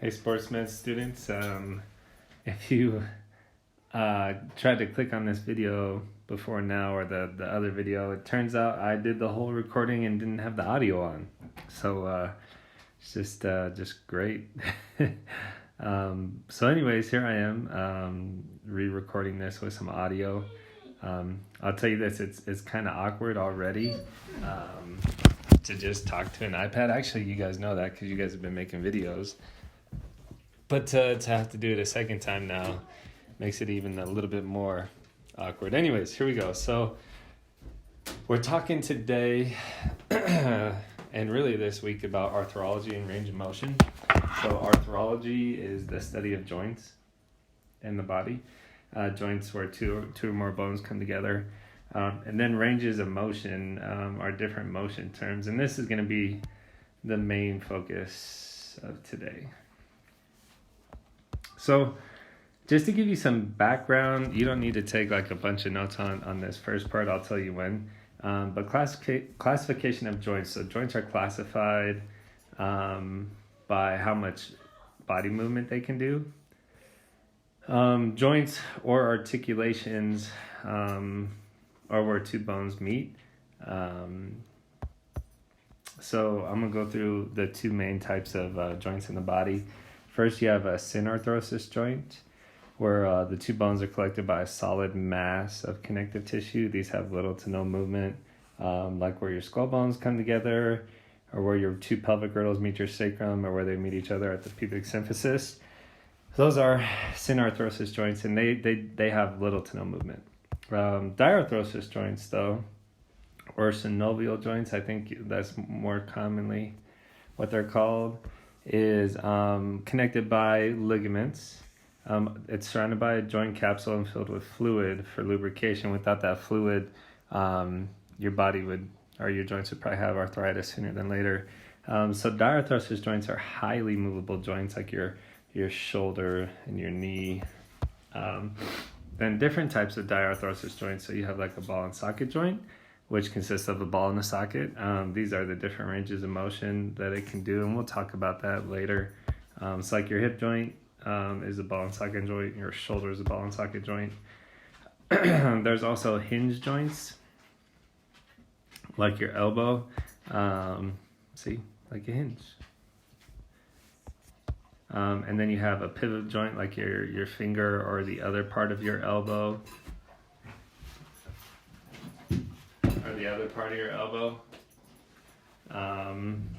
Hey, sportsmen students, if you tried to click on this video before now or the other video, it turns out I did the whole recording and didn't have the audio on. So it's just great. So anyways, here I am re-recording this with some audio. I'll tell you this, it's kind of awkward already to just talk to an iPad. Actually, you guys know that because you guys have been making videos. But to have to do it a second time now makes it even a little bit more awkward. Anyways, here we go. So we're talking today and really this week about arthrology and range of motion. So arthrology is the study of joints in the body. Joints where two or more bones come together. And then ranges of motion are different motion terms. And this is going to be the main focus of today. So just to give you some background, you don't need to take like a bunch of notes on this first part. I'll tell you when. But classification of joints. So joints are classified by how much body movement they can do. Joints or articulations are where two bones meet. So I'm going to go through the two main types of joints in the body. First, you have a synarthrosis joint, where the two bones are collected by a solid mass of connective tissue. These have little to no movement, like where your skull bones come together, or where your two pelvic girdles meet your sacrum, or where they meet each other at the pubic symphysis. Those are synarthrosis joints, and they have little to no movement. Diarthrosis joints, though, or synovial joints, I think that's more commonly what they're called, is connected by ligaments. It's surrounded by a joint capsule and filled with fluid for lubrication. Without that fluid, your body would, or your joints would probably have arthritis sooner than later. So diarthrosis joints are highly movable joints, like your shoulder and your knee. Then different types of diarthrosis joints. So you have like a ball and socket joint, which consists of a ball and a socket. These are the different ranges of motion that it can do, and we'll talk about that later. It's like your hip joint is a ball and socket joint, your shoulder is a ball and socket joint. There's also hinge joints, like your elbow. See, like a hinge. And then you have a pivot joint, like your finger or the other part of your elbow. Or the other part of your elbow,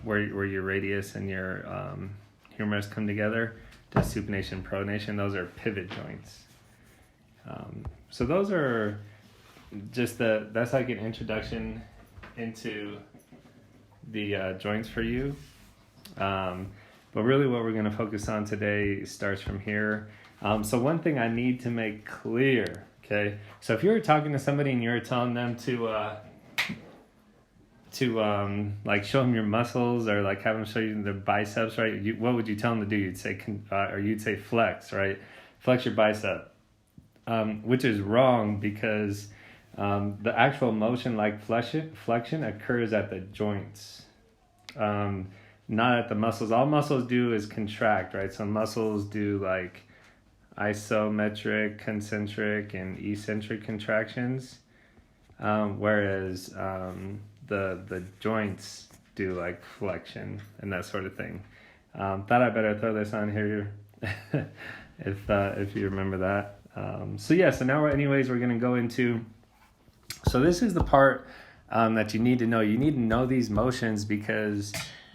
where your radius and your humerus come together to supination, pronation. Those are pivot joints. So those are just that's like an introduction into the joints for you. But really what we're going to focus on today starts from here. So one thing I need to make clear, okay? So if you were talking to somebody and you were telling them to like show them your muscles or like have them show you their biceps, right? What would you tell them to do? You'd say flex, right? Flex your bicep, which is wrong because the actual motion like flexion occurs at the joints, not at the muscles. All muscles do is contract, right? So muscles do like isometric, concentric, and eccentric contractions, whereas the joints do like flexion and that sort of thing. Thought I better throw this on here if you remember that. So now we're going to go into, so this is the part that you need to know. You need to know these motions because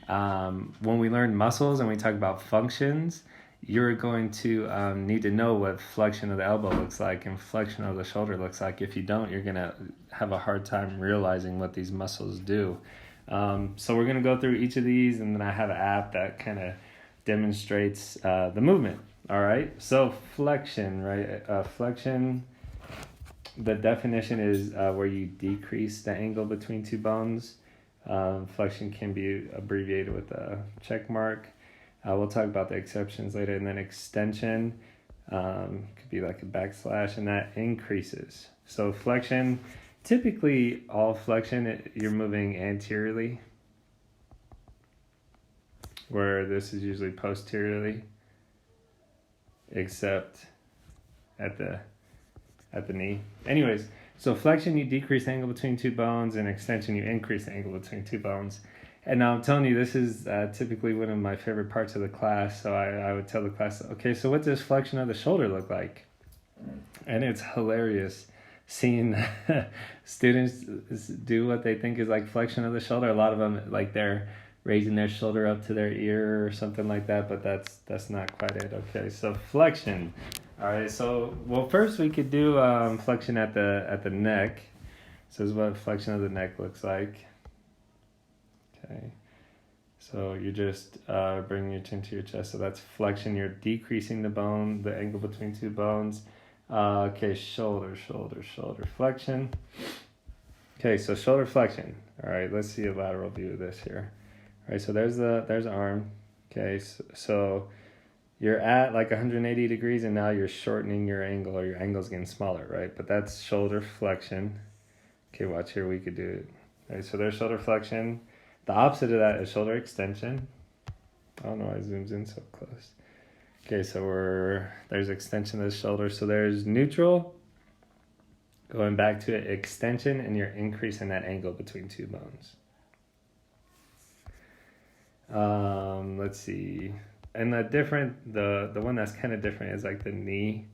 when we learn muscles and we talk about functions, you're going to need to know what flexion of the elbow looks like and flexion of the shoulder looks like. If you don't, you're going to have a hard time realizing what these muscles do. So we're going to go through each of these, and then I have an app that kind of demonstrates the movement. All right. So flexion, right? Flexion, the definition is where you decrease the angle between two bones. Flexion can be abbreviated with a check mark. We'll talk about the exceptions later. And then extension could be like a backslash, and that increases. So flexion, typically all flexion, you're moving anteriorly, where this is usually posteriorly. except at the knee. Anyways, so flexion, you decrease the angle between two bones, and extension, you increase the angle between two bones. And now I'm telling you, this is typically one of my favorite parts of the class. So I would tell the class, okay, so what does flexion of the shoulder look like? And it's hilarious seeing students do what they think is like flexion of the shoulder. A lot of them, like, they're raising their shoulder up to their ear or something like that, but that's not quite it. Okay, so flexion. All right, so well, first we could do flexion at the neck. So this is what flexion of the neck looks like. Okay, so you just bring your chin to your chest. So that's flexion. You're decreasing the angle between two bones. Okay, shoulder flexion. Okay, so shoulder flexion. All right, let's see a lateral view of this here. All right, so there's the arm. Okay, so you're at like 180 degrees, and now you're shortening your angle, or your angle's getting smaller, right? But that's shoulder flexion. Okay, watch here. We could do it. All right, so there's shoulder flexion. The opposite of that is shoulder extension. I don't know why it zooms in so close. Okay, so there's extension of the shoulder. So there's neutral, going back to extension, and you're increasing that angle between two bones. Let's see. And the one that's kind of different is like the knee.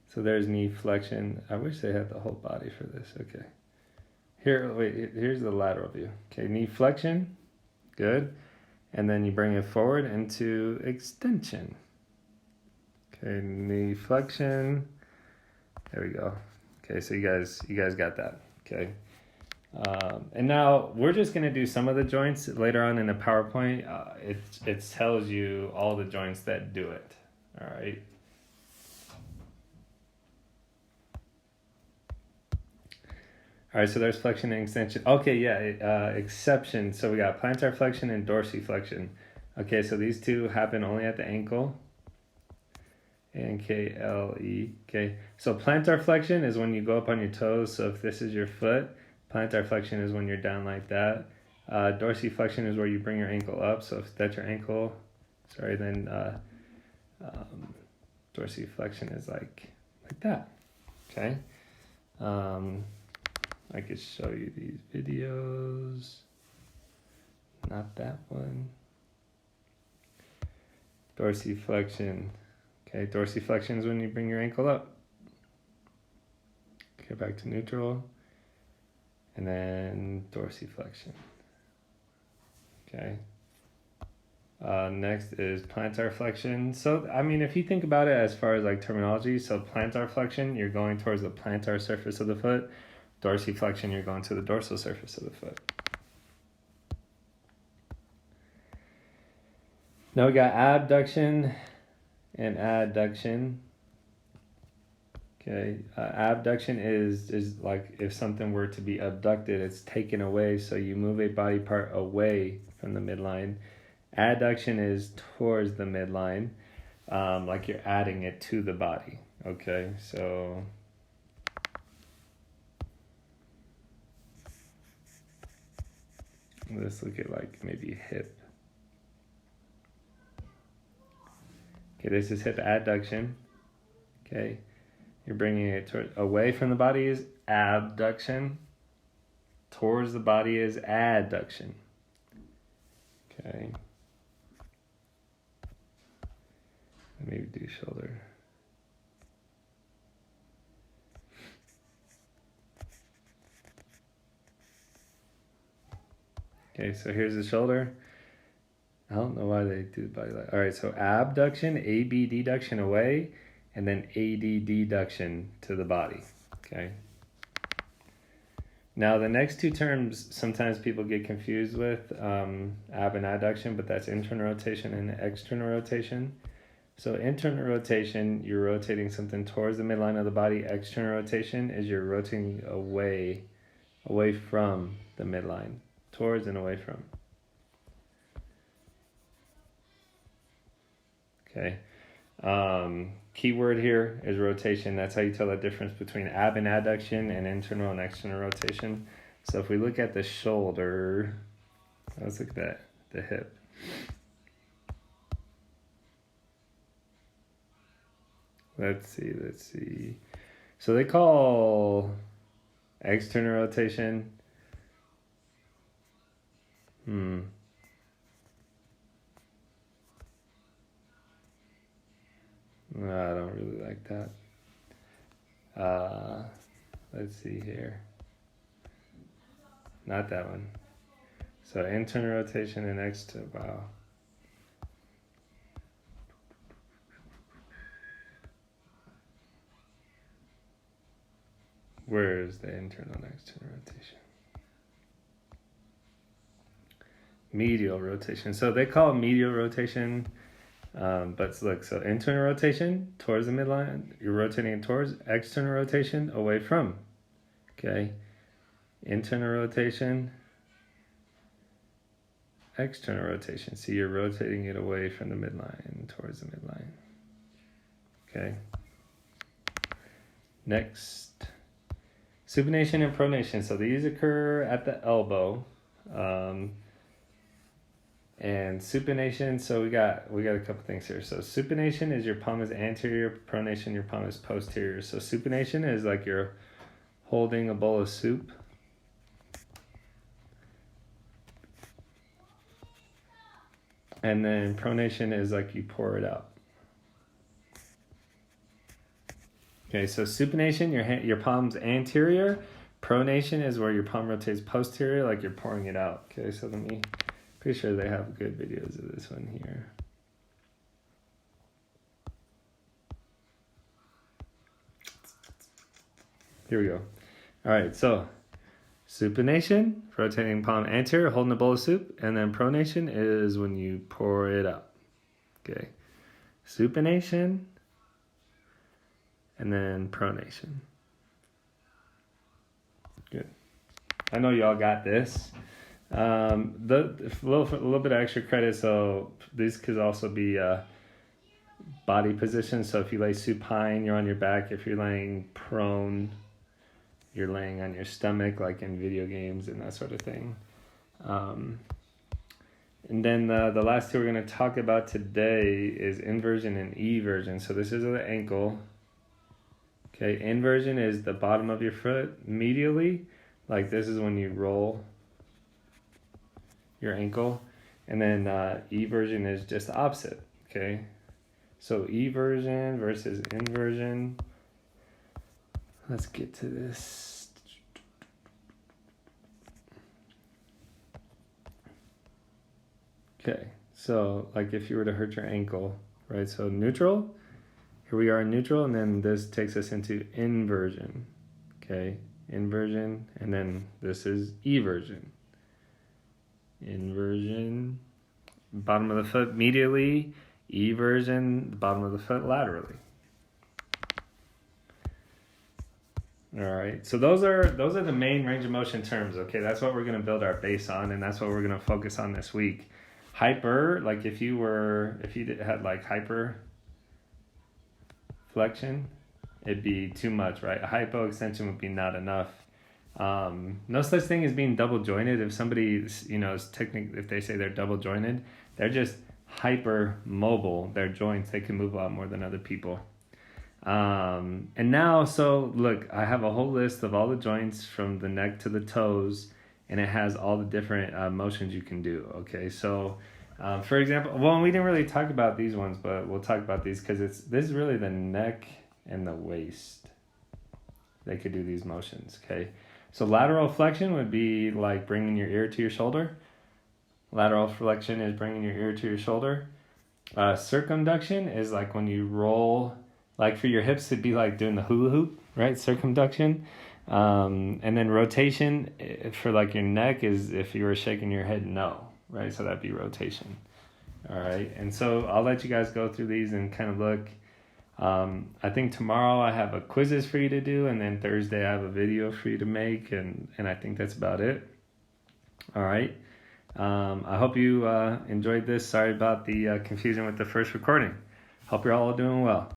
So there's knee flexion. I wish they had the whole body for this. Okay. Here's the lateral view. Okay, knee flexion. Good. And then you bring it forward into extension. Okay, knee flexion. There we go. Okay, so you guys got that. Okay. And now we're just going to do some of the joints. Later on in the PowerPoint, it tells you all the joints that do it. All right. All right, so there's flexion and extension. Okay, yeah, exception. So we got plantar flexion and dorsiflexion. Okay, so these two happen only at the ankle. ANKLE. Okay, so plantar flexion is when you go up on your toes. So if this is your foot, plantar flexion is when you're down like that. Dorsiflexion is where you bring your ankle up. So if that's your ankle, then dorsiflexion is like that. Okay. I could show you these videos. Not that one. Dorsiflexion. Okay, dorsiflexion is when you bring your ankle up. Okay, back to neutral. And then dorsiflexion. Okay. Next is plantar flexion. So, I mean, if you think about it as far as like terminology, so plantar flexion, you're going towards the plantar surface of the foot. Dorsiflexion, you're going to the dorsal surface of the foot. Now we got abduction and adduction. Okay, abduction is like if something were to be abducted, it's taken away, so you move a body part away from the midline. Adduction is towards the midline, like you're adding it to the body. Okay, so let's look at like maybe hip. Okay, this is hip adduction. Okay, you're bringing it away from the body is abduction. Towards the body is adduction. Okay. Maybe do shoulder. Okay, so here's the shoulder. I don't know why they do the body like. All right, so abduction, AB deduction away, and then AD deduction to the body. Okay. Now the next two terms sometimes people get confused with ab and adduction, but that's internal rotation and external rotation. So internal rotation, you're rotating something towards the midline of the body. External rotation is you're rotating away from the midline, towards and away from. Okay. Keyword here is rotation. That's how you tell the difference between ab and adduction and internal and external rotation. So if we look at the shoulder, let's look at that, the hip. Let's see. So they call external rotation. I don't really like that. Let's see here. Not that one. So internal rotation and external. Wow. Where is the internal and external rotation? Medial rotation. So they call it medial rotation. But look, so internal rotation towards the midline, you're rotating towards. External rotation away from. Okay. Internal rotation, external rotation. So you're rotating it away from the midline towards the midline. Okay. Next, supination and pronation. So these occur at the elbow. And supination, so we got a couple things here. So supination is your palm is anterior, pronation your palm is posterior. So supination is like you're holding a bowl of soup. And then pronation is like you pour it out. Okay, so supination, your palm's anterior. Pronation is where your palm rotates posterior, like you're pouring it out. Okay, so pretty sure they have good videos of this one here. Here we go. All right, so supination, rotating palm anterior, holding a bowl of soup, and then pronation is when you pour it out. Okay, supination, and then pronation. Good. I know y'all got this. A little bit of extra credit. So these could also be body positions. So if you lay supine, you're on your back. If you're laying prone, you're laying on your stomach, like in video games and that sort of thing. And then the last two we're going to talk about today is inversion and eversion. So this is the ankle. Okay, inversion is the bottom of your foot medially. Like this is when you roll your ankle. And then eversion is just the opposite. Okay, so eversion versus inversion. Let's get to this. Okay, so like if you were to hurt your ankle, right? So neutral, here we are in neutral, and then this takes us into inversion. Okay, inversion, and then this is eversion. Inversion, bottom of the foot medially, eversion, the bottom of the foot laterally. All right, so those are the main range of motion terms. Okay, that's what we're going to build our base on, and that's what we're going to focus on this week. Hyper, like if you had like hyper flexion, it'd be too much, right? Hypo extension would be not enough. No such thing as being double jointed. If somebody, is if they say they're double jointed, they're just hyper mobile. Their joints, they can move a lot more than other people. And now, so look, I have a whole list of all the joints from the neck to the toes, and it has all the different motions you can do. Okay, so for example, we didn't really talk about these ones, but we'll talk about these because this is really the neck and the waist. They could do these motions. Okay, so lateral flexion would be like bringing your ear to your shoulder. Lateral flexion is bringing your ear to your shoulder. Circumduction is like when you roll. Like for your hips, it'd be like doing the hula hoop, right? Circumduction. And then rotation for like your neck is if you were shaking your head no, right? So that'd be rotation. All right. And so I'll let you guys go through these and kind of look. I think tomorrow I have a quizzes for you to do, and then Thursday I have a video for you to make, and I think that's about it. All right. I hope you enjoyed this. Sorry about the confusion with the first recording. Hope you're all doing well.